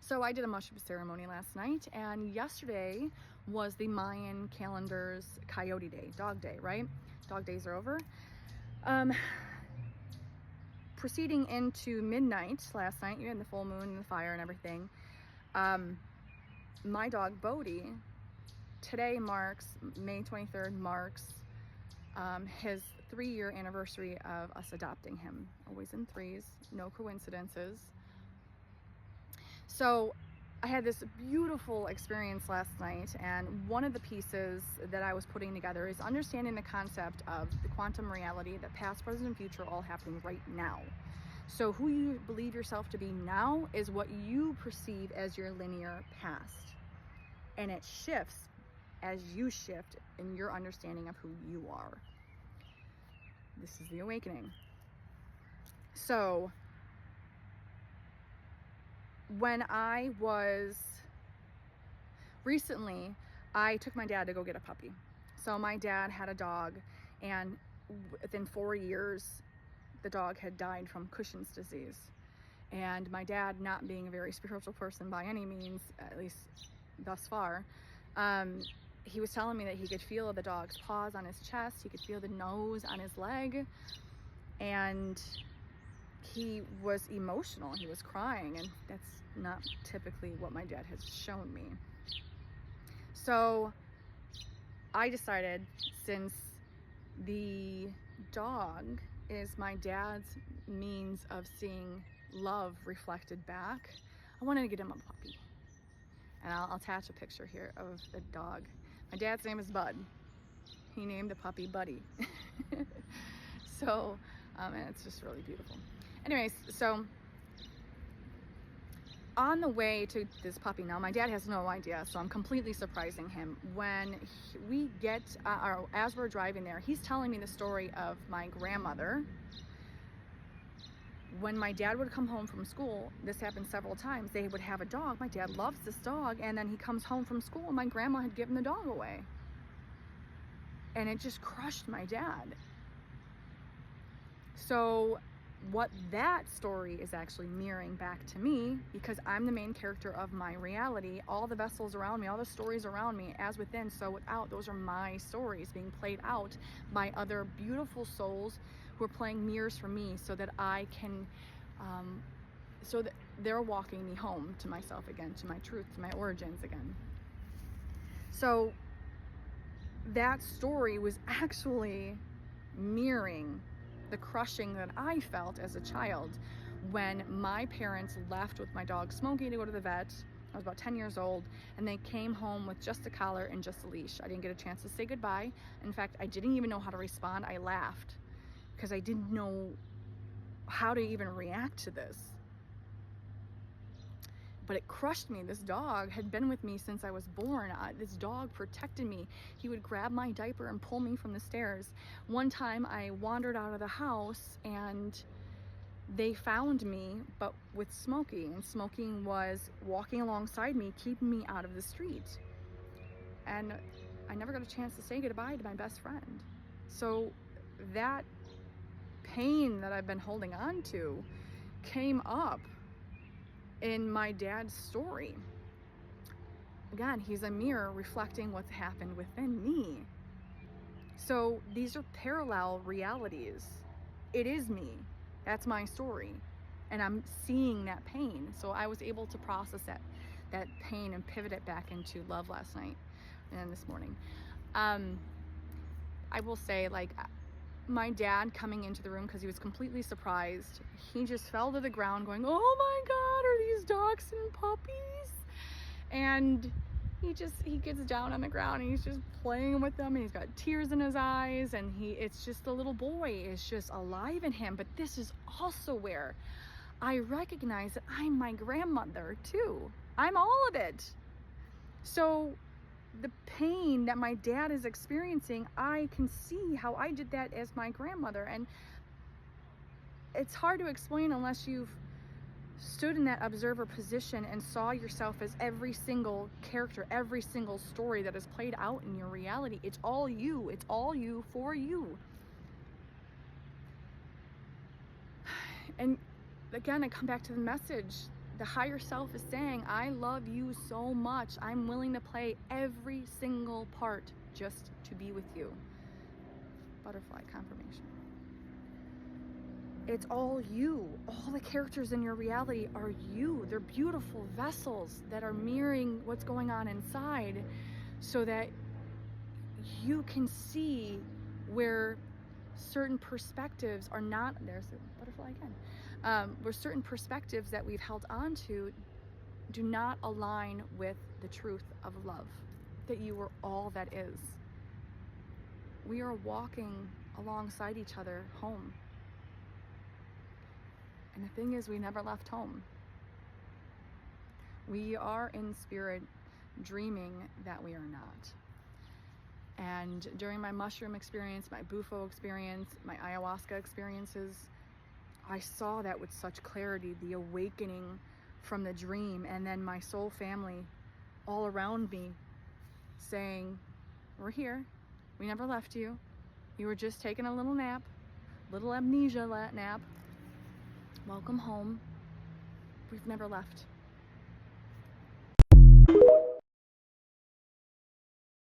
So I did a mushroom ceremony last night, and yesterday was the Mayan calendar's Coyote Day, Dog Day, right? Dog days are over. Proceeding into midnight last night, you had the full moon and the fire and everything. My dog Bodhi, today marks, May 23rd marks his 3-year anniversary of us adopting him. Always in threes, no coincidences. So I had this beautiful experience last night, and one of the pieces that I was putting together is understanding the concept of the quantum reality, that past, present, and future are all happening right now. So who you believe yourself to be now is what you perceive as your linear past. And it shifts as you shift in your understanding of who you are. This is the awakening. So when I was recently, I took my dad to go get a puppy. So my dad had a dog, and within 4 years, the dog had died from Cushing's disease. And my dad, not being a very spiritual person by any means, at least thus far, he was telling me that he could feel the dog's paws on his chest, he could feel the nose on his leg, and he was emotional, he was crying, and that's not typically what my dad has shown me. So I decided, since the dog is my dad's means of seeing love reflected back, I wanted to get him a puppy. And I'll attach a picture here of the dog. My dad's name is Bud. He named the puppy Buddy. So, and it's just really beautiful. Anyways, so on the way to this puppy, now my dad has no idea, so I'm completely surprising him. When we get, or as we're driving there, he's telling me the story of my grandmother. When my dad would come home from school, this happened several times, they would have a dog. My dad loves this dog, and then he comes home from school, and my grandma had given the dog away. And it just crushed my dad. So what that story is actually mirroring back to me, because I'm the main character of my reality, all the vessels around me, all the stories around me, as within, so without, those are my stories being played out by other beautiful souls who are playing mirrors for me, so that I can, so that they're walking me home to myself again, to my truth, to my origins again. So that story was actually mirroring the crushing that I felt as a child when my parents left with my dog Smokey to go to the vet. I was about 10 years old, and they came home with just a collar and just a leash. I didn't get a chance to say goodbye. In fact, I didn't even know how to respond. I laughed because I didn't know how to even react to this. But it crushed me. This dog had been with me since I was born. This dog protected me. He would grab my diaper and pull me from the stairs. One time I wandered out of the house, and they found me, but with Smokey. And Smokey was walking alongside me, keeping me out of the street. And I never got a chance to say goodbye to my best friend. So that pain that I've been holding on to came up in my dad's story. Again, he's a mirror reflecting what's happened within me. So these are parallel realities. It is me. That's my story. And I'm seeing that pain. So I was able to process that pain and pivot it back into love last night and this morning. I will say, like, my dad coming into the room, because he was completely surprised, he just fell to the ground going, "Oh my God, are these dogs and puppies?" And he gets down on the ground, and he's just playing with them, and he's got tears in his eyes, and it's just the little boy is just alive in him. But this is also where I recognize that I'm my grandmother too. I'm all of it. So the pain that my dad is experiencing, I can see how I did that as my grandmother. And it's hard to explain unless you've stood in that observer position and saw yourself as every single character, every single story that is played out in your reality. It's all you. It's all you for you. And again, I come back to the message. the higher self is saying, I love you so much. I'm willing to play every single part just to be with you. Butterfly confirmation. It's all you. All the characters in your reality are you. They're beautiful vessels that are mirroring what's going on inside so that you can see where certain perspectives are not, there's the butterfly again, where certain perspectives that we've held on to do not align with the truth of love, that you are all that is. We are walking alongside each other home. And the thing is, we never left home. We are in spirit dreaming that we are not. And during my mushroom experience, my bufo experience, my ayahuasca experiences, I saw that with such clarity, the awakening from the dream, and then my soul family all around me saying, we're here, we never left you, you were just taking a little nap, little amnesia nap, welcome home, we've never left.